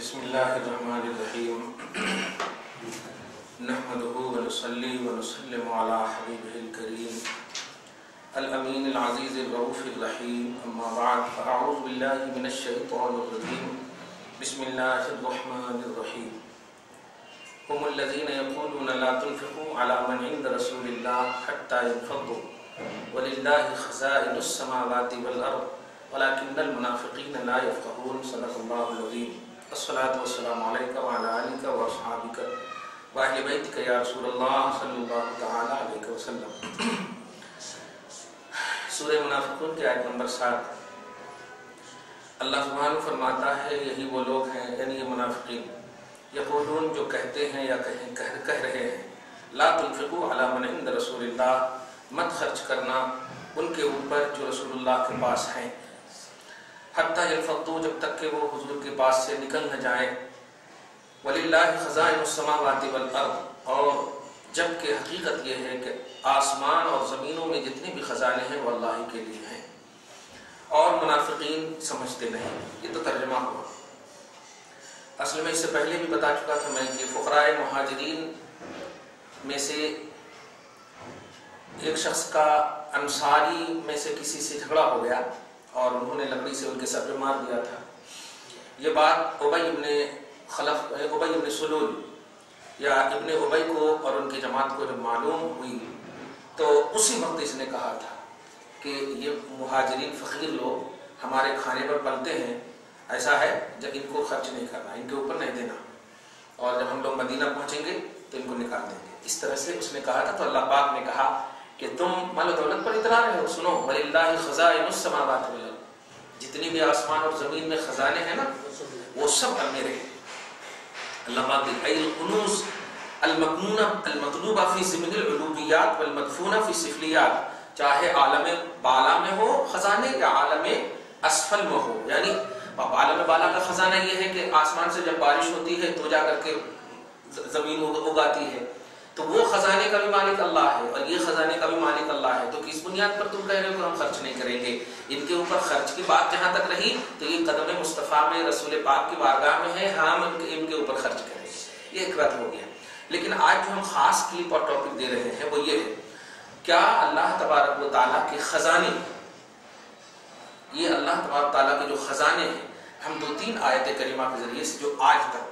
بسم اللہ الرحمن الرحیم نحمده ونصلی ونسلم علی حبیبہ الکریم الامین العزیز الرؤوف الرحیم اما بعد فاعوذ باللہ من الشیطان الرجیم بسم اللہ الرحمن الرحیم هم الذین یقولون لا تنفقوا علی من عند رسول اللہ حتی ينفضوا وللہ خزائن السماوات والارض ولكن المنافقین لا يفقهون صدق اللہ العظیم الصلاة والسلام علیکہ وعلی آلکہ واصحابکہ واہل بیتکہ یا رسول اللہ صلی اللہ تعالی علیہ وسلم۔ سورہ منافقون کی آیت نمبر 7 اللہ سبحانہ فرماتا ہے یہی وہ لوگ ہیں یعنی یہ منافقین یقولون جو کہتے ہیں یا کہہ رہے ہیں لا تنفقوا علی من عند رسول اللہ مت خرچ کرنا ان کے اوپر جو رسول اللہ کے پاس ہیں حتی ينفضوا جب تک کہ وہ حضور کے پاس سے نکل نہ جائیں وَلِلَّهِ خَزَائِنُ السَّمَاوَاتِ وَالْأَرْضِ اور جبکہ حقیقت یہ ہے کہ آسمان اور زمینوں میں جتنے بھی خزانے ہیں وہ اللہ کے لیے ہیں اور منافقین سمجھتے نہیں۔ یہ تو ترجمہ ہوا۔ اصل میں اس سے پہلے بھی بتا چکا تھا میں کہ فقراء مہاجرین میں سے ایک شخص کا انصاری میں سے کسی سے جھگڑا ہو گیا اور انہوں نے لکڑی سے ان کے سر پہ مار دیا تھا۔ یہ بات ابی ابن سلول یا ابن ابی کو اور ان کی جماعت کو جب معلوم ہوئی تو اسی وقت اس نے کہا تھا کہ یہ مہاجرین فقیر لوگ ہمارے کھانے پر پلتے ہیں، ایسا ہے جب ان کو خرچ نہیں کرنا، ان کے اوپر نہیں دینا، اور جب ہم لوگ مدینہ پہنچیں گے تو ان کو نکال دیں گے۔ اس طرح سے اس نے کہا تھا تو اللہ پاک نے کہا کہ تم مال و دولت پر اترا رہے ہو، سنو وَلِلَّهِ خَزَائِنُ السَّمَاوَاتِ وَالْأَرْضِ جتنی بھی آسمان اور زمین میں خزانے ہیں نا وہ سب میرے ہیں۔ اللہ پاک نے الکنوز المطلوبہ فی ضمن العلوبیات والمدفونہ فی السفلیات، چاہے عالم بالا میں ہو خزانے یا عالم اسفل میں ہو، یعنی عالم بالا کا خزانہ یہ ہے کہ آسمان سے جب بارش ہوتی ہے تو جا کر کے زمین اگاتی ہے، تو وہ خزانے کا بھی مالک اللہ ہے اور یہ خزانے کا بھی مالک اللہ ہے۔ تو کس بنیاد پر تم کہہ رہے ہو کہ ہم خرچ نہیں کریں گے؟ ان کے اوپر خرچ کی بات جہاں تک رہی تو یہ قدم مصطفیٰ میں رسول پاک کی بارگاہ میں ہے، ہم ان کے اوپر خرچ کریں گے، یہ ایک رد ہو گیا۔ لیکن آج جو ہم خاص کلپ اور ٹاپک دے رہے ہیں وہ یہ ہے کیا اللہ تبارک و تعالیٰ کے خزانے، یہ اللہ تبارک و تعالیٰ کے جو خزانے ہیں، ہم 2-3 آیت کریمہ کے ذریعے سے جو آج تک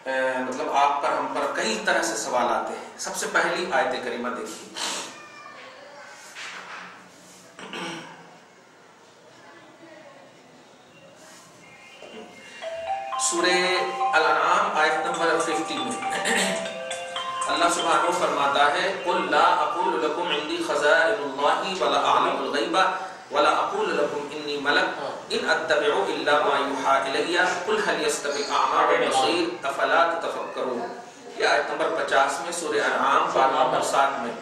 مطلب آپ پر ہم پر کئی طرح سے سوال آتے ہیں۔ سب سے پہلی آیت کریمہ دیکھیے، سورہ الانعام آیت نمبر 50 میں اللہ سبحانہ فرماتا ہے قُلْ لَا أَقُولُ لَكُمْ عِنْدِي خَزَائِنُ اللَّهِ وَلَا أَعْلَمُ الْغَيْبَ وَلَا أَقُولُ لَكُمْ إِنِّي مَلَكٌ إِنْ أَتَّبِعُ إِلَّا مَا يُوحَىٰ إِلَيَّ قُلْ هَلْ يَسْتَوِي الْأَعْمَىٰ وَالْبَصِيرُ أَفَلَا تَتَفَكَّرُونَ۔ یہ آیت نمبر 50 میں سورہ انعام پارہ نمبر 7 میں،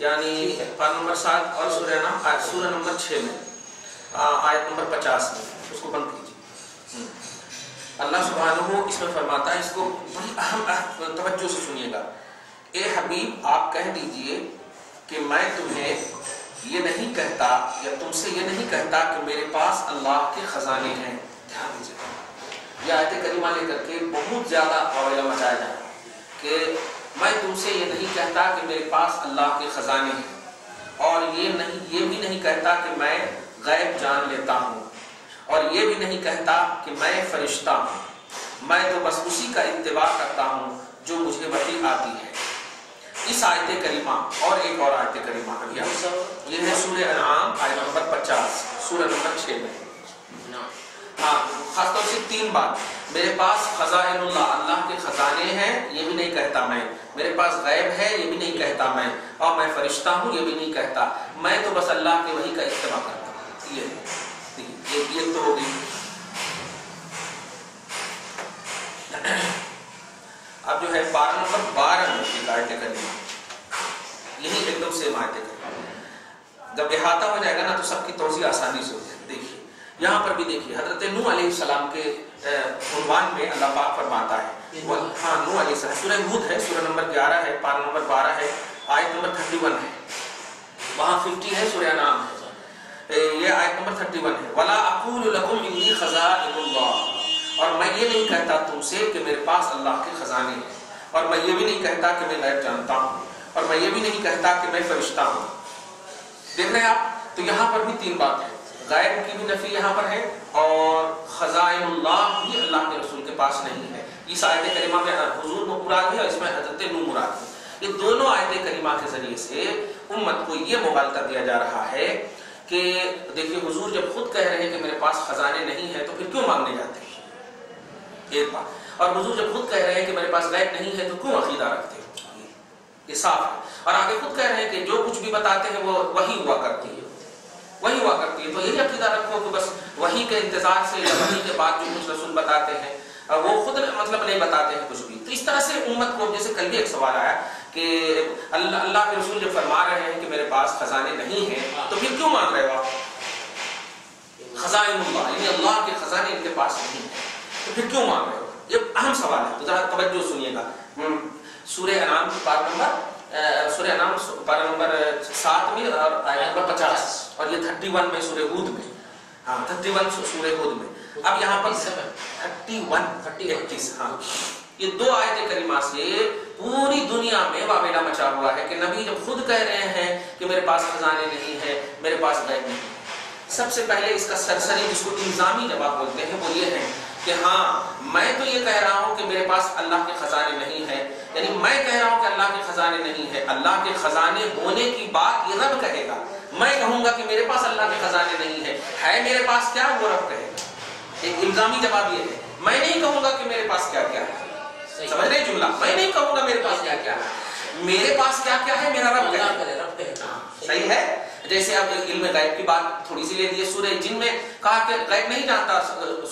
یعنی پارہ نمبر 7 اور سورہ انعام سورہ نمبر 6 میں آیت نمبر 50 میں، اس کو بند کیجیے۔ اللہ سبحانہ اس میں فرماتا ہے، اس کو بڑی اہم توجہ سے سنیے گا، اے حبیب آپ کہہ دیجئے کہ میں تمہیں یہ نہیں کہتا یا تم سے یہ نہیں کہتا کہ میرے پاس اللہ کے خزانے ہیں۔ دھیان دیجئے، یہ آیت کریمہ لے کر کے بہت زیادہ ہولا مچایا جائے کہ میں تم سے یہ نہیں کہتا کہ میرے پاس اللہ کے خزانے ہیں، اور یہ بھی نہیں کہتا کہ میں غیب جان لیتا ہوں، اور یہ بھی نہیں کہتا کہ میں فرشتہ ہوں، میں تو بس اسی کا اتباع کرتا ہوں جو مجھے وحی آتی ہے۔ اس آیت کریمہ اور ایک اور آیت کریمہ یہ ہے سورہ انعام آیت نمبر 50 سورہ نمبر 6 میں، ہاں خاص طور سے 3 بات، میرے پاس خزائن اللہ کے خزانے ہیں یہ بھی نہیں کہتا میں، میرے پاس غیب ہے یہ بھی نہیں کہتا میں، اور میں فرشتہ ہوں یہ بھی نہیں کہتا، میں تو بس اللہ کے وحی کا اتباع کرتا ہوں۔ یہ تو ہو گئی۔ اب جو ہے پارہ نمبر 12 میں ایک آیت کریمہ، یہی ایک دم سیم آیت کریمہ، جب احاطہ ہو جائے گا نا تو سب کی توضیح آسانی سے ہو جائے۔ دیکھیے یہاں پر بھی دیکھیے حضرت نوح علیہ السلام کے عنوان میں اللہ پاک فرماتا ہے، ہاں نوح علیہ السلام، سورہ ہود ہے، سورہ نمبر 11 ہے، پارہ نمبر 12 ہے، آیت نمبر 31 ہے، وہاں 50 ہے، سورہ انعام ہے، یہ آیت نمبر 31 ہے، وَلَا أَقُولُ لَكُمْ إِنِّي خَزَائِنُ اللَّهِ، اور میں یہ نہیں کہتا تم سے کہ میرے پاس اللہ کے خزانے ہیں، اور میں یہ بھی نہیں کہتا کہ میں غیب جانتا ہوں، اور میں یہ بھی نہیں کہتا کہ میں فرشتہ ہوں۔ دیکھ رہے ہیں آپ؟ تو یہاں پر بھی تین بات ہے، غیب کی بھی نفی یہاں پر ہے، اور خزائن اللہ بھی اللہ کے رسول کے پاس نہیں ہے۔ اس آیت کریمہ میں حضور مراد ہے اور اس میں حضرت نوح مراد ہے۔ یہ دونوں آیت کریمہ کے ذریعے سے امت کو یہ مغالطہ دیا جا رہا ہے کہ دیکھیے حضور جب خود کہہ رہے ہیں کہ میرے پاس خزانے نہیں ہیں تو پھر کیوں مانگنے جاتے ہیں؟ ایک بات۔ اور حضور جب خود کہہ رہے ہیں کہ میرے پاس غیب نہیں ہے تو کیوں عقیدہ رکھتے ہیں؟ یہ صاف ہے۔ اور آگے خود کہہ رہے ہیں کہ جو کچھ بھی بتاتے ہیں وہ وحی ہوا کرتی ہے، وہی ہوا کرتی ہے، تو یہی عقیدہ رکھو کہ بس وحی کے انتظار سے یا وحی کے بعد جو کچھ رسول بتاتے ہیں وہ خود مطلب نہیں بتاتے ہیں کچھ بھی۔ تو اس طرح سے امت کو، جیسے کل بھی ایک سوال آیا کہ اللہ کے رسول جب فرما رہے ہیں کہ میرے پاس خزانے نہیں ہیں تو پھر کیوں مانگ رہے ہو آپ؟ خزائن اللہ، یعنی اللہ کے خزانے ان کے پاس نہیں ہیں تو پھر کیوں مانگ رہے ہو؟ یہ اہم سوال ہے، تو ذرا توجہ سنیے گا۔ سورہ انعام پارہ نمبر 7 میں اور آیت نمبر 50، اور یہ 31 میں سورہ ہود میں، 31 سورہ ہود میں۔ اب یہاں پر 31 یہ دو آیت کریمہ سے پوری دنیا میں واویلا مچا ہوا ہے کہ نبی جب خود کہہ رہے ہیں کہ میرے پاس خزانے نہیں ہیں، میرے پاس غیب نہیں۔ سب سے پہلے اس کا سرسری جس کو الزامی جواب بولتے ہیں وہ یہ ہے کہ ہاں میں تو یہ کہہ رہا ہوں کہ میرے پاس اللہ کے خزانے نہیں ہیں، یعنی میں کہہ رہا ہوں کہ اللہ کے خزانے نہیں ہیں، اللہ کے خزانے ہونے کی بات یہ رب کہے گا۔ میں کہوں گا کہ میرے پاس اللہ کے خزانے نہیں ہیں، ہے میرے پاس کیا، وہ رب کہے گا۔ ایک الزامی جواب یہ ہے، میں نہیں کہوں گا کہ میرے پاس کیا کیا ہے، سمجھ رہے جملہ؟ میں نہیں کہوں گا میرے پاس کیا کیا ہے، میرے پاس کیا کیا ہے میرا رب کہے گا۔ صحیح ہے؟ جیسے اب علم غیب کی بات تھوڑی سی لے لیے، سورہ جن میں کہا کہ غیب نہیں جانتا،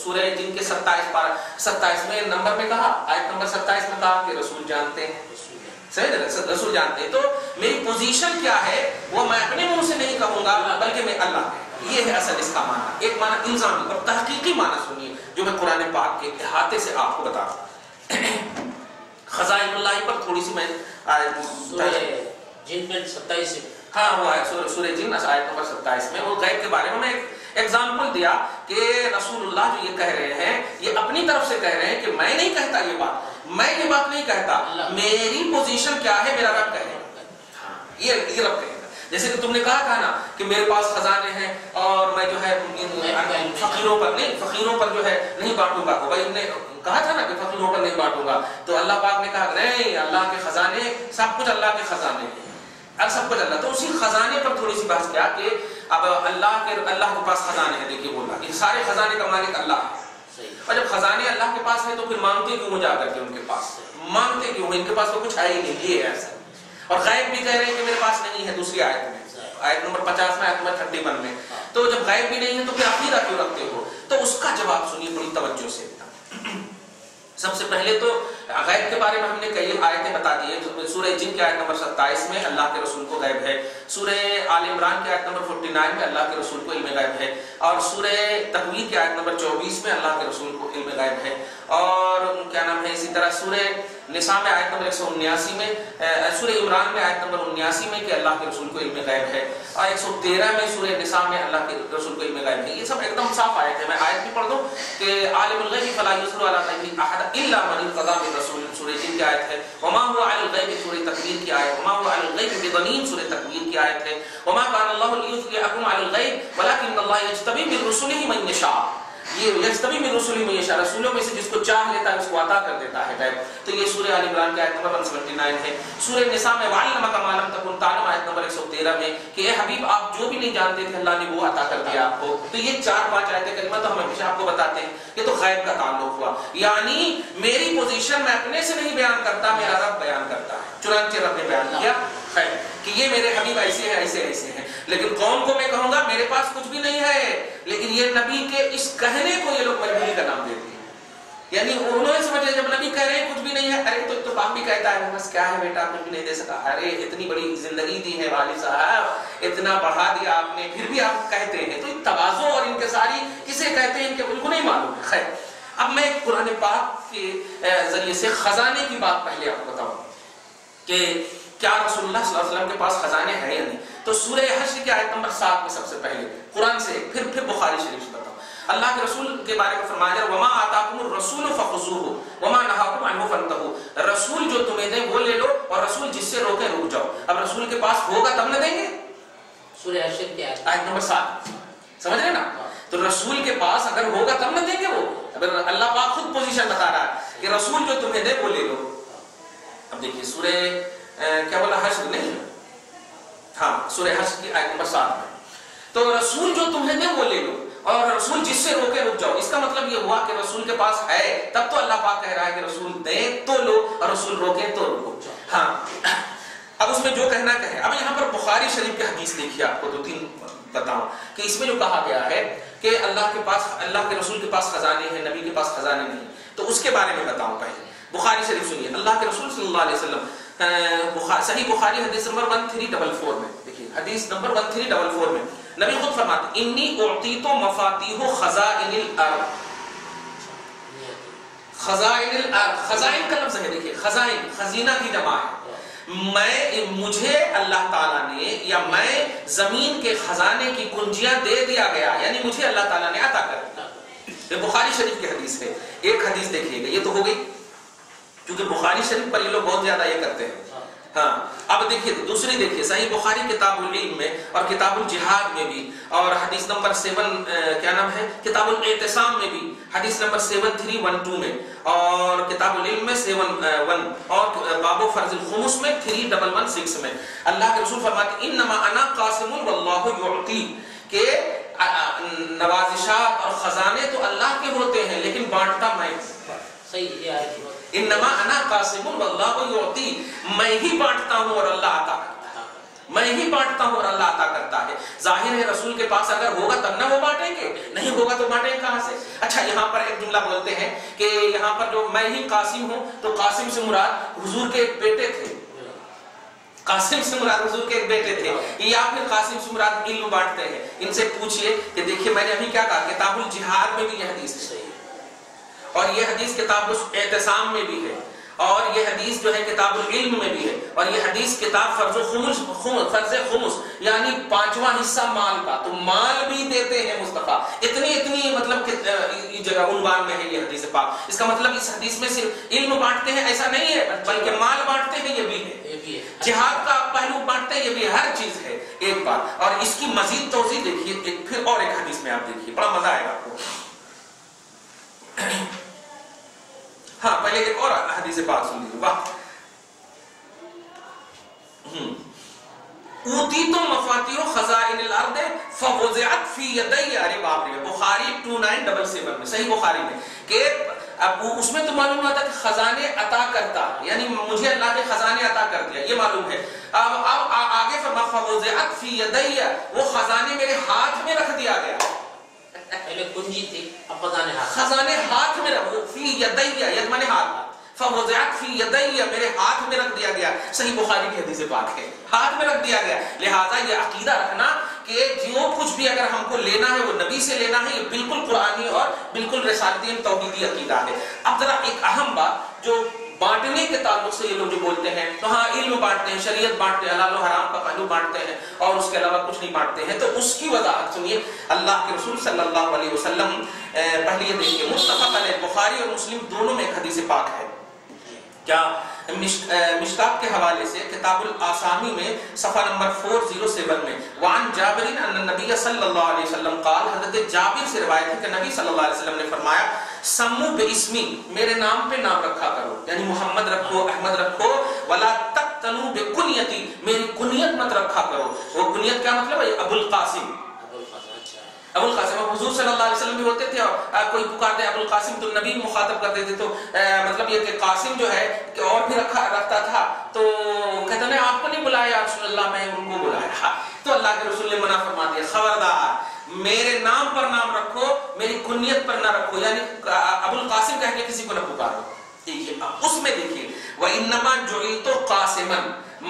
سورہ جن کے 27 نمبر میں کہا، آیت نمبر 27 میں کہا کہ رسول جانتے ہیں، رسول جانتے ہیں۔ تو میری پوزیشن کیا ہے وہ میں اپنے منہ سے نہیں کہوں گا بلکہ میں اللہ ہے۔ یہ ہے اصل اس کا معنی، ایک معنی الزامی اور تحقیقی معنی سنیے جو میں قرآن پاک کے احاطے سے آپ کو بتا رہا ہوں۔ خزائن اللہ پر تھوڑی سی میں سورہ جن میں 27 ہاں وہ ہے سورہ جن آیت نمبر 27 میں وہ غیب کے بارے میں ایک ایگزامپل دیا کہ رسول اللہ جو یہ کہہ رہے ہیں یہ اپنی طرف سے کہہ رہے ہیں کہ میں نہیں کہتا یہ بات، میں یہ بات نہیں کہتا، میری پوزیشن کیا ہے میرا رب کہے گا، یہ رب کہے گا۔ جیسے کہ تم نے کہا تھا نا کہ میرے پاس خزانے ہیں اور میں جو ہے فقیروں پر جو ہے نہیں بانٹوں گا، بھائی نے کہا تھا نا کہ فقیروں پر نہیں بانٹوں گا، تو اللہ پاک نے کہا نہیں، اللہ کے خزانے سب کچھ اللہ کے خزانے ہیں، اب سب کچھ اللہ۔ تو اسی خزانے پر تھوڑی سی بات کیا کہ اب اللہ کے پاس خزانے ہیں، دیکھیے بولا کہ سارے خزانے کا مالک اللہ ہے، اور جب خزانے اللہ کے پاس ہے تو پھر مانگتے کیوں جا کر کے ان کے پاس، مانگتے کیوں، ان کے پاس تو کچھ ہے ہی نہیں، یہ ہے ایسا۔ اور غیب بھی کہہ رہے ہیں کہ میرے پاس نہیں ہے، دوسری آیت میں، آیت نمبر 50 میں، آیت نمبر 31 میں۔ تو جب غیب بھی نہیں ہے تو پھر عقیدہ کیوں رکھتے ہو؟ تو اس کا جواب سنیے بڑی توجہ سے۔ سب سے پہلے تو غیب کے بارے میں ہم نے کئی آیتیں بتا دی ہیں۔ سورہ جن کی آیت نمبر 27 میں اللہ کے رسول کو غیب ہے، سورہ آل عمران کی آیت نمبر 49 میں اللہ کے رسول کو علم غیب ہے، اور سورہ تکویر کی آیت نمبر 24 میں اللہ کے رسول کو علم غیب ہے، اور کیا نام ہے اسی طرح سورہ نساء میں آیت نمبر 179 میں، سورہ عمران میں آیت نمبر 79 میں کہ اللہ کے رسول کو علم غیب ہے، اور 113 میں سورہ نساء میں اللہ کے رسول کو علم غیب ہے۔ یہ سب ایک دم صاف آیت ہے، میں آیت بھی پڑھ دوں کہ عالم الغیب فلا یظہر علی غیبہ احد الا من ارتضی من رسول، سورہ جن کی آیت ہے، وما هو علی الغیب سورہ تکویر کی آیت، وما هو علی الغیب بضنین سورہ تکویر کی آیت ہے، وما کان اللہ لیطلعکم علی الغیب ولکن اللہ یجتبی من رسلہ من یشاء، یہ یجتبی من رسلہ من یشاء، رسولوں میں سے جس کو چاہ لیتا ہے اس کو عطا کر دیتا ہے غیب۔ تو یہ سورہ آل عمران کی آیت نمبر 179 ہے۔ سورہ نساء میں وعلمک ما لم تکن تعلم آیت نمبر 113 میں کہ اے حبیب آپ جو بھی نہیں جانتے تھے اللہ نے وہ عطا کر دیا آپ کو۔ تو یہ 4-5 آیتیں کریمہ تو ہم ہمیشہ آپ کو بتاتے ہیں، یہ تو غیب کا تعلق ہوا، یعنی میری پوزیشن میں اپنے سے نہیں بیان کرتا، میرا رب بیان کرتا ہے۔ چنانچہ رب نے بیان کیا خیر کہ یہ میرے حبیب ایسے ہیں ایسے ایسے ہیں، لیکن قوم کو میں کہوں گا میرے پاس کچھ بھی نہیں ہے، لیکن یہ نبی کے اس کہنے کو یہ لوگ مجبوری کا نام دیتے ہیں، یعنی انہوں نے سمجھا جب نبی کہہ رہے ہیں کچھ بھی نہیں ہے، ارے تو باپ بھی کہتا ہے بس کیا ہے بیٹا کچھ بھی نہیں دے سکا، ارے اتنی بڑی زندگی دی ہے والد صاحب، اتنا بڑھا دیا آپ نے، پھر بھی آپ کہتے ہیں۔ تو تواضع اور انکساری کسے کہتے ہیں ان کے ان کو نہیں معلوم ہے۔ خیر اب میں قرآن پاک کے ذریعے سے خزانے کی بات پہلے آپ کو بتاؤں کہ کیا رسول اللہ صلی اللہ علیہ وسلم کے پاس خزانے ہیں یا نہیں۔ تو سورہ حشر کی آیت نمبر 7 میں سب سے پہلے قرآن سے پھر بخاری شریف سے بتاؤں، اللہ کے رسول کے بارے میں فرمایا جا رہا وما آتاکم الرسول فخذوہ وما نہاکم عنہ فانتہوا، رسول جو تمہیں دے وہ لے لو اور رسول جس سے روکے رک جاؤ۔ اب رسول کے پاس ہوگا تب نہ دیں گے، سورہ حشر کی آیت نمبر 7 سمجھ رہے نا؟ تو رسول کے پاس اگر ہوگا تب نہ دیں گے وہ، اگر اللہ پاک خود پوزیشن بتا رہا ہے کہ رسول جو تمہیں دے وہ لے لو۔ اب دیکھیے سورہ کیا بولا، حشر نہیں، ہاں سورہ حشر کی آیت نمبر 7 میں، تو رسول جو تمہیں دے وہ لے لو اور رسول جس سے روکے رک جاؤ۔ اس کا مطلب یہ ہوا کہ رسول کے پاس ہے تب تو اللہ پاک کہہ رہا ہے کہ رسول دے تو لو اور رسول روکے تو رکو۔ ہاں اب اس میں جو کہنا کہے۔ اب یہاں پر بخاری شریف کی حدیث دیکھیے، آپ کو 2-3 بتاؤں کہ اس میں جو کہا گیا ہے کہ اللہ کے پاس، اللہ کے رسول کے پاس خزانے ہیں، نبی کے پاس خزانے نہیں، تو اس کے بارے میں بتاؤں۔ پہلے بخاری شریف سنیے، اللہ کے رسول صلی اللہ علیہ وسلم صحیح بخاری حدیث نمبر 1344 میں دیکھیے، حدیث نمبر 1344 میں نبی خود فرماتے انی اعطیت مفاتیح خزائن الارض۔ خزائن الارض، خزائن کا لفظ ہے، دیکھیے خزائن خزینہ کی جمع ہے۔ مجھے اللہ تعالیٰ نے یا میں زمین کے خزانے کی کنجیاں دے دیا گیا، یعنی مجھے اللہ تعالیٰ نے عطا کر دیا۔ یہ بخاری شریف کی حدیث ہے۔ ایک حدیث دیکھیے گا، یہ تو ہو گئی کیونکہ بخاری شریف پر یہ لوگ بہت زیادہ یہ کرتے ہیں۔ ہاں اب دیکھیے دوسری دیکھیے، صحیح بخاری کتاب العلم میں اور کتاب الجہاد میں بھی، اور حدیث نمبر 7 کیا نام ہے، کتاب الاعتصام میں بھی حدیث نمبر 7312 میں، اور کتاب العلم میں 71 اور باب فرض الخمس میں 3116 میں اللہ کے رسول فرماتے انما انا قاسم واللہ یعطی، کہ نوازشات اور خزانے تو اللہ کے ہوتے ہیں لیکن بانٹتا میں۔ صحیح یہ آیت ہے، انما انا قاسم واللہ یعطی، میں ہی بانٹتا ہوں اور اللہ عطا کرتا ہے، میں ہی بانٹتا ہوں اور اللہ عطا کرتا ہے۔ ظاہر ہے رسول کے پاس اگر ہوگا تب نہ وہ بانٹیں گے، نہیں ہوگا تو بانٹیں گے کہاں سے؟ اچھا یہاں پر ایک جملہ بولتے ہیں کہ یہاں پر جو میں ہی قاسم ہوں، تو قاسم سے مراد حضور کے ایک بیٹے تھے، قاسم سے مراد حضور کے ایک بیٹے تھے، یا پھر قاسم سے مراد علم بانٹتے ہیں۔ ان سے پوچھئے کہ دیکھیے میں نے ابھی کیا کہا، کتاب الجہاد میں بھی یہ حدیث ہے، اور یہ حدیث کتاب الاعتصام میں بھی ہے، اور یہ حدیث جو ہے کتاب العلم میں بھی ہے، اور یہ حدیث کتاب فرض خمس یعنی 5واں حصہ مال کا، تو مال بھی دیتے ہیں مصطفیٰ۔ اتنی مطلب جگہ عنوان میں ہے یہ حدیث پاک۔ اس کا مطلب اس حدیث میں صرف علم بانٹتے ہیں ایسا نہیں ہے، بلکہ مال بانٹتے ہیں یہ بھی ہے، جہاد کا پہلو بانٹتے ہیں یہ بھی، ہر چیز ہے ایک بات۔ اور اس کی مزید توضیح دیکھیے پھر اور ایک حدیث میں آپ دیکھیے، بڑا مزہ آئے گا آپ کو۔ ہاں پہلے ایک اور حدیث پاک سن لیجیے، واہ، اوتیت مفاتیح خزائن الارض فوضعت فی یدی، ارے باپ رے، بخاری 2977 میں، صحیح بخاری میں، کہ اب اس میں تو معلوم ہوتا کہ خزانے عطا کرتا، یعنی مجھے اللہ نے خزانے عطا کر دیا، یہ معلوم ہے۔ اب آگے فرما فوضعت فی یدی، وہ خزانے میرے ہاتھ میں رکھ دیا گیا، پہلے کنجی تھی اب خزانے ہاتھ، خزانے ہاتھ میں رکھو، فی یدی ید مانے ہاتھ، فوضعت فی یدی میرے ہاتھ میں رکھ دیا گیا، صحیح بخاری کی حدیث پاک ہے، ہاتھ میں رکھ دیا گیا۔ لہٰذا یہ عقیدہ رکھنا کہ جو کچھ بھی اگر ہم کو لینا ہے وہ نبی سے لینا ہے، یہ بالکل قرآنی اور بالکل رسالتی توحیدی عقیدہ ہے۔ اب ذرا ایک اہم بات، جو بانٹنے کے تعلق سے یہ لوگ جو بولتے ہیں تو ہاں علم بانٹتے ہیں، شریعت بانٹتے ہیں، حلال و حرام کا پہلو بانٹتے ہیں اور اس کے علاوہ کچھ نہیں بانٹتے ہیں، تو اس کی وضاحت سنیے۔ اللہ کے رسول صلی اللہ علیہ وسلم پہلے یہ دیکھیے، متفق علیہ، بخاری اور مسلم دونوں میں ایک حدیث پاک ہے، کیا مشکات کے حوالے سے کتاب الآسامی میں صفحہ نمبر 407 میں، وعن جابر ان النبی صلی اللہ علیہ وسلم قال، حضرت جابر سے روایت ہے کہ نبی صلی اللہ علیہ وسلم نے فرمایا سمو باسمی، میرے نام پہ نام رکھا کرو، یعنی محمد رکھو، احمد رکھو، ولا تقتنوا بکنیتی، میری کنیت مت رکھا کرو۔ وہ کنیت کیا مطلب ہے؟ ابو القاسم، ابو القاسم، حضور صلی اللہ علیہ وسلم بھی ہوتے تھے، اور کوئی پکارتے ابو القاسم تو نبی مخاطب کرتے تھے، تو مطلب یہ کہ قاسم جو ہے کہ اور بھی رکھتا تھا، تو کہتے ہیں آپ کو نہیں بلایا یا رسول اللہ، میں ان کو بلایا، تو اللہ کے رسول نے منع فرما دیا، خبردار میرے نام پر نام رکھو، میری کنیت پر نہ رکھو، یعنی ابو القاسم کہہ کے کسی کو نہ پکارو۔ اس میں دیکھیے وَإِنَّمَا جُعِلْتُ قَاسِمًا،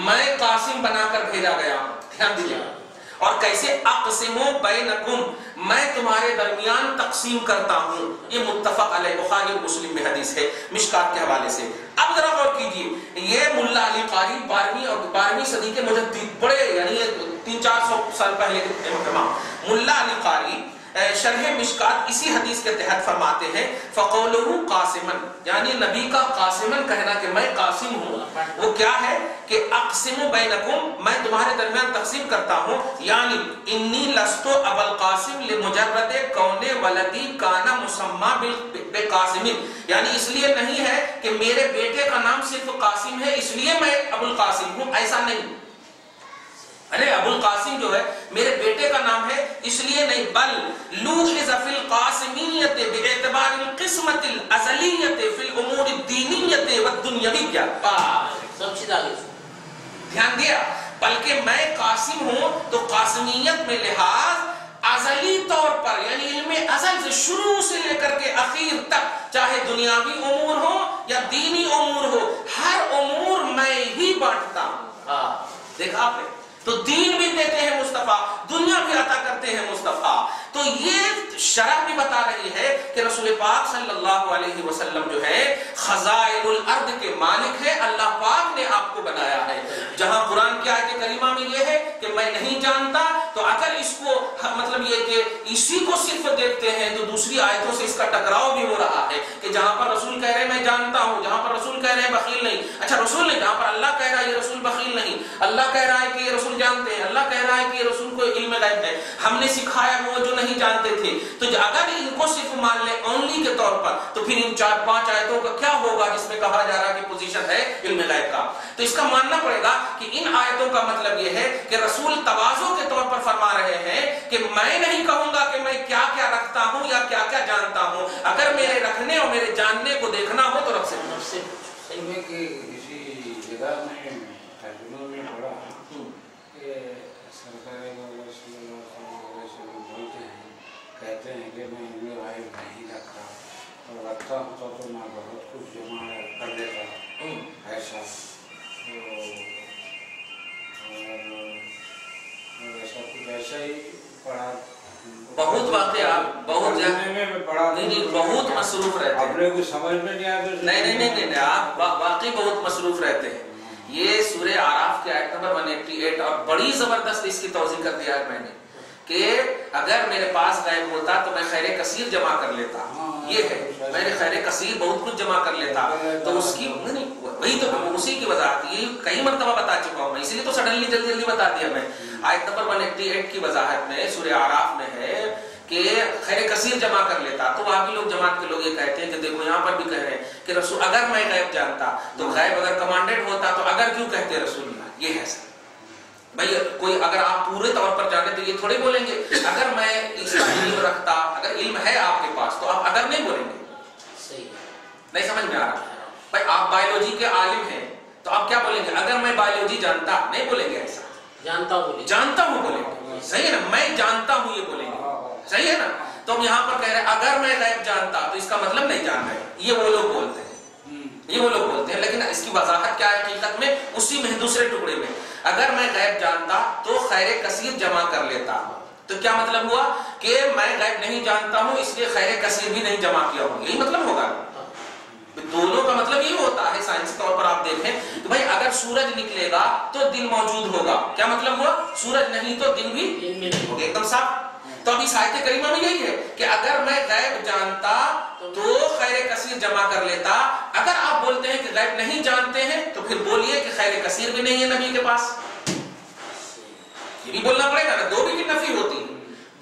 میں قاسم بنا کر بھیجا گیا ہوں، دھیان دیجیے، اور کیسے اقسموا بینکم، میں تمہارے درمیان تقسیم کرتا ہوں۔ یہ متفق علیہ، بخاری اور مسلم میں حدیث ہے مشکات کے حوالے سے۔ اب ذرا غور کیجیے، یہ ملا علی قاری 12ویں صدی کے مجدد، بڑے یعنی 300-400 سال پہلے کے امام ملا علی قاری شرح مشکات اسی حدیث کے تحت فرماتے ہیں فقولہ قاسمن، یعنی نبی کا قاسمن کہنا کہ میں قاسم ہوں، وہ کیا ہے کہ اقسم بینکم، میں تمہارے درمیان تقسیم کرتا ہوں، یعنی انی لست ابا القاسم لمجرد کون ولدی کانا مسمى بقاسم، یعنی اس لیے نہیں ہے کہ میرے بیٹے کا نام صرف قاسم ہے اس لیے میں ابو القاسم ہوں، ایسا نہیں، ارے ابو القاسم جو ہے میرے بیٹے کا نام ہے اس لیے نہیں، بل لوحظ فی القاسمیت باعتبار القسمت الازلیت فی الامور الدینیت والدنیویہ، سب چیز آگے دھیان دیا، بلکہ میں قاسم ہوں تو قاسمیت میں لحاظ ازلی طور پر، یعنی علم ازل سے شروع سے لے کر کے اخیر تک، چاہے دنیاوی امور ہو یا دینی امور ہو، ہر امور میں ہی بانٹتا ہوں۔ دیکھا آپ نے، تو دین بھی دیتے ہیں مصطفیٰ، دنیا بھی عطا کرتے ہیں مصطفیٰ، تو یہ شرح بھی بتا رہی ہے کہ رسول پاک صلی اللہ علیہ وسلم جو ہے خزائن الارض کے مالک ہے، اللہ پاک نے آپ کو بنایا ہے۔ جہاں قرآن کی آیت کریمہ میں یہ ہے کہ میں نہیں جانتا، تو اگر اس کو مطلب یہ کہ اسی کو صرف دیکھتے ہیں تو دوسری آیتوں سے اس کا ٹکراؤ بھی ہو رہا ہے کہ جہاں پر رسول کہہ رہے ہیں میں جانتا ہوں، جہاں پر رسول کہہ رہے ہیں بخیل نہیں، اچھا رسول نہیں، جہاں پر اللہ کہہ رہا ہے یہ رسول بخیل نہیں، اللہ کہہ رہا ہے کہ یہ رسول جانتے ہیں، اللہ کہہ رہا ہے کہ یہ رسول کو علم غیب ہے، ہم نے سکھایا وہ جو نہیں جانتے تھے، تو اگر ان کو صرف مان لیں اونلی کے طور پر تو پھر ان 4-5 آیتوں کا کیا ہوگا جس میں کہا جا رہا ہے کہ پوزیشن ہے علم غیب کا؟ تو اس کا ماننا پڑے گا کہ ان آیتوں کا مطلب یہ ہے کہ رسول تواضع کے طور پر فرما رہے ہیں کہ میں نہیں کہوں گا کہ میں کیا کیا رکھتا ہوں یا کیا کیا جانتا ہوں، اگر میرے رکھنے اور میرے جاننے کو دیکھنا ہو تو رب سے صحیح میں کہ کسی جگہ میں ترجمہ میں پڑھا کہ سرکار صلی اللہ علیہ وسلم بولتے ہیں، کہتے ہیں کہ میں علم غیب نہیں رکھتا، اور رکھتا ہوتا تو میں بہت کچھ جمع کر لیتا، ایسا ایسا کچھ ایسا ہی پڑھا، بہت واقعہ بہت بہت مصروف رہتے ہیں، آپ نے کچھ سمجھ میں نہیں آیا؟ نہیں آپ واقعی بہت مصروف رہتے ہیں۔ یہ سورہ اعراف کے آیت نمبر 188 اور بڑی زبردست اس کی توضیح کر دیا ہے میں نے کہ اگر میرے پاس غیب ہوتا تو میں خیر کثیر جمع کر لیتا، یہ ہے میں نے خیر کثیر بہت کچھ جمع کر لیتا، تو اس کی وہی تو اسی کی وضاحت یہ کئی مرتبہ بتا چکا ہوں میں، اسی لیے تو سڈنلی جلدی بتا دیا میں۔ آیت نمبر 188 کی وضاحت میں سورہ اعراف میں ہے کہ خیر کثیر جمع کر لیتا، تو وہاں بھی لوگ جماعت کے لوگ یہ کہتے ہیں کہ دیکھو یہاں پر بھی کہہ رہے ہیں کہ رسول اگر میں غیب جانتا تو غیب اگر کمانڈڈ ہوتا تو اگر کیوں کہتے رسول اللہ، یہ ہے سر بھائی کوئی اگر آپ پورے طور پر جانے تو یہ تھوڑے بولیں گے اگر میں اس کا علم رکھتا، اگر علم ہے آپ کے پاس تو آپ اگر نہیں بولیں گے، صحیح نہیں سمجھ میں آ رہا بھائی آپ بایولوجی کے عالم ہیں تو آپ کیا بولیں گے؟ اگر میں بایولوجی جانتا، نہیں بولیں گے ایسا، جانتا ہوں بولیں گے، صحیح ہے نا، میں جانتا ہوں یہ بولیں گے، صحیح ہے نا۔ تو ہم یہاں پر کہہ رہے ہیں اگر میں غیب جانتا تو اس کا مطلب نہیں جان رہے، یہ وہ لوگ بولتے ہیں، لیکن اس کی وضاحت کیا ہے حقیقت میں اسی میں دوسرے ٹکڑے میں، اگر میں غیب جانتا تو خیر کثیر جمع کر لیتا، تو کیا مطلب ہوا کہ میں غیب نہیں جانتا ہوں اس لیے خیر کثیر بھی نہیں جمع کیا ہوں، یہی مطلب ہوگا۔ دونوں کا مطلب یہ ہوتا ہے سائنسی طور پر آپ دیکھیں کہ بھائی اگر سورج نکلے گا تو دن موجود ہوگا، کیا مطلب ہوا؟ سورج نہیں تو دن بھی نہیں ہوگا، ایک دم صاف۔ تو اب اس آیت کریمہ میں یہی ہے کہ اگر میں غیب جانتا تو خیر کثیر جمع کر لیتا، اگر آپ بولتے ہیں کہ غیب نہیں جانتے ہیں تو پھر بولیے کہ خیر کثیر بھی نہیں ہے نبی کے پاس، یہ بھی بولنا پڑے گا نا، دو بھی کی نفی ہوتی،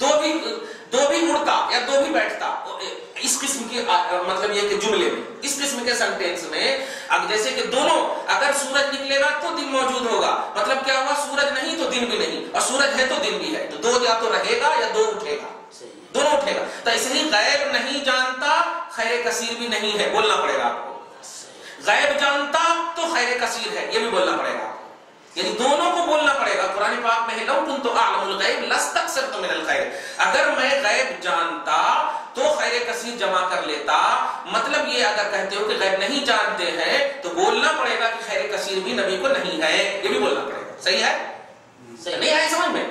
دو بھی مڑتا یا دو بھی بیٹھتا، اس قسم کی مطلب یہ کہ جملے میں اس قسم کے سینٹینس میں اب جیسے کہ دونوں اگر سورج نکلے گا تو دن موجود ہوگا، مطلب کیا ہوا؟ سورج نہیں تو دن بھی نہیں، اور سورج ہے تو دن بھی ہے، تو دو یا تو رہے گا یا دو اٹھے گا، دونوں اٹھے گا۔ تو اس لیے غیب نہیں جانتا خیر کثیر بھی نہیں ہے، بولنا پڑے گا آپ کو۔ غیب جانتا تو خیر کثیر ہے، یہ بھی بولنا پڑے گا، یعنی دونوں کو بولنا پڑے گا۔ قرآن پاک میں ہے لو کنت اعلم الغیب لاستکثرت من الخیر، اگر میں غیب جانتا تو خیر کثیر جمع کر لیتا، مطلب یہ اگر کہتے ہو کہ غیب نہیں جانتے ہیں تو بولنا پڑے گا کہ خیر کثیر بھی نبی کو نہیں ہے، یہ بھی بولنا پڑے گا، صحیح ہے؟ نہیں آئے سمجھ میں؟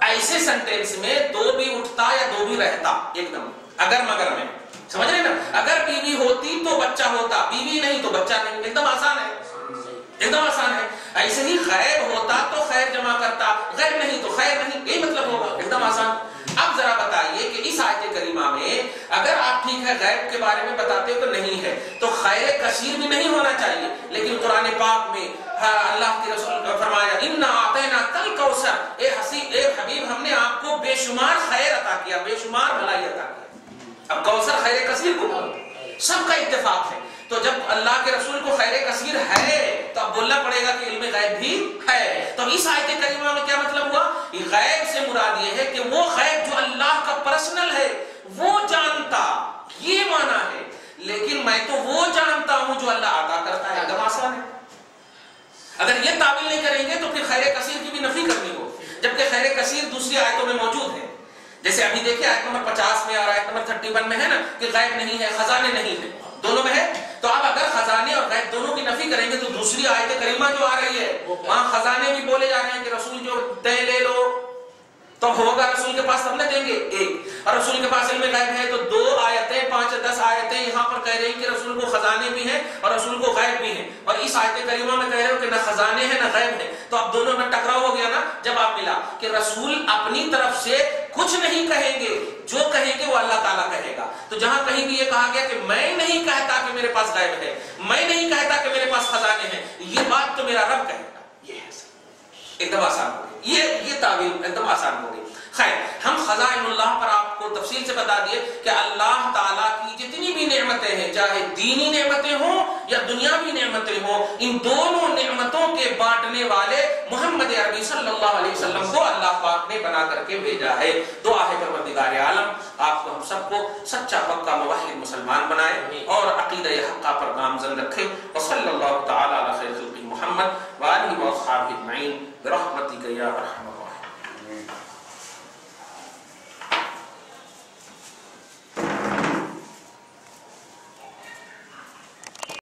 ایسے سینٹینس میں دو بھی اٹھتا یا دو بھی رہتا، ایک دم اگر مگر میں، سمجھ رہے نا؟ اگر بیوی ہوتی تو بچہ ہوتا، بیوی نہیں تو بچہ نہیں، ایک دم آسان ہے، ایک دم آسان ہے۔ ایسے ہی غیب ہوتا تو خیر جمع کرتا، غیب نہیں تو خیر نہیں، یہی مطلب ہوگا، ایک دم آسان۔ اب ذرا بتائیے کہ اگر آپ ٹھیک ہے غیب کے بارے میں بتاتے ہو کہ نہیں ہے تو خیر کثیر بھی نہیں ہونا چاہیے، لیکن قرآن پاک میں اللہ کے رسول نے فرمایا اِنَّا أَعْطَيْنَاكَ الْكَوْثَرَ، اے حبیب ہم نے آپ کو بے شمار خیر عطا کیا، بے شمار بھلائی عطا کیا۔ اب کوثر خیر کثیر کو سب کا اتفاق ہے، تو جب اللہ کے رسول کو خیر کثیر ہے تو اب بولنا پڑے گا کہ علم غیب بھی ہے۔ تو اس آیت کریمہ میں کیا مطلب ہوا؟ غیب سے مراد یہ ہے کہ وہ غیب جو اللہ کا پرسنل ہے وہ جانتا، یہ معنی ہے، لیکن میں تو وہ جانتا ہوں جو اللہ عطا کرتا ہے، ایک دم آسان ہے۔ اگر یہ تعبیر نہیں کریں گے تو پھر خیر کثیر کی بھی نفی کرنی ہو، جبکہ خیر کثیر دوسری آیتوں میں موجود ہے۔ جیسے ابھی دیکھیں آیت نمبر 50 میں اور آیت نمبر 31 میں ہے نا کہ غیب نہیں ہے، خزانے نہیں ہے، دونوں میں ہے۔ تو اب اگر خزانے اور غیب دونوں کی نفی کریں گے تو دوسری آیت کریمہ جو آ رہی ہے وہاں خزانے بھی بولے جا رہے ہیں کہ رسول جو دے لے لو، تو ہوگا رسول کے پاس تب نہ دیں گے ایک، اور رسول کے پاس علم غیب ہے تو 2 آیتیں 5 10 آیتیں یہاں پر کہہ رہے ہیں کہ رسول کو خزانے بھی ہیں اور رسول کو غیب بھی ہیں، اور اس آیت کریمہ میں کہہ رہے ہو کہ نہ خزانے ہیں نہ غیب ہے، تو اب دونوں میں ٹکراؤ ہو گیا نا۔ جب آپ ملا کہ رسول اپنی طرف سے کچھ نہیں کہیں گے، جو کہیں گے وہ اللہ تعالیٰ کہے گا، تو جہاں کہیں بھی یہ کہا گیا کہ میں نہیں کہتا کہ میرے پاس غیب ہے، میں نہیں کہتا کہ میرے پاس خزانے ہیں، یہ بات تو میرا رب کہے گا، یہ ہے ایک دم آسان ہو گئی، یہ تعبیر ایک دم آسان ہو گئی۔ خیر، ہم خزائن اللہ پر آپ کو تفصیل سے بتا دیے کہ اللہ تعالیٰ کی جتنی بھی نعمتیں ہیں، چاہے دینی نعمتیں ہوں یا دنیاوی نعمتیں ہوں، ان دونوں نعمتوں کے بانٹنے والے محمد عربی صلی اللہ علیہ وسلم کو اللہ پاک نے بنا کر کے بھیجا ہے۔ دعا ہے پروردگار عالم آپ کو ہم سب کو سچا پکا موحد مسلمان بنائے اور عقیدہ حقہ پر گامزن رکھے، وصلی اللہ تعالی علی خیر خلقہ محمد وآلہ واصحابہ اجمعین برحمتک یا ارحم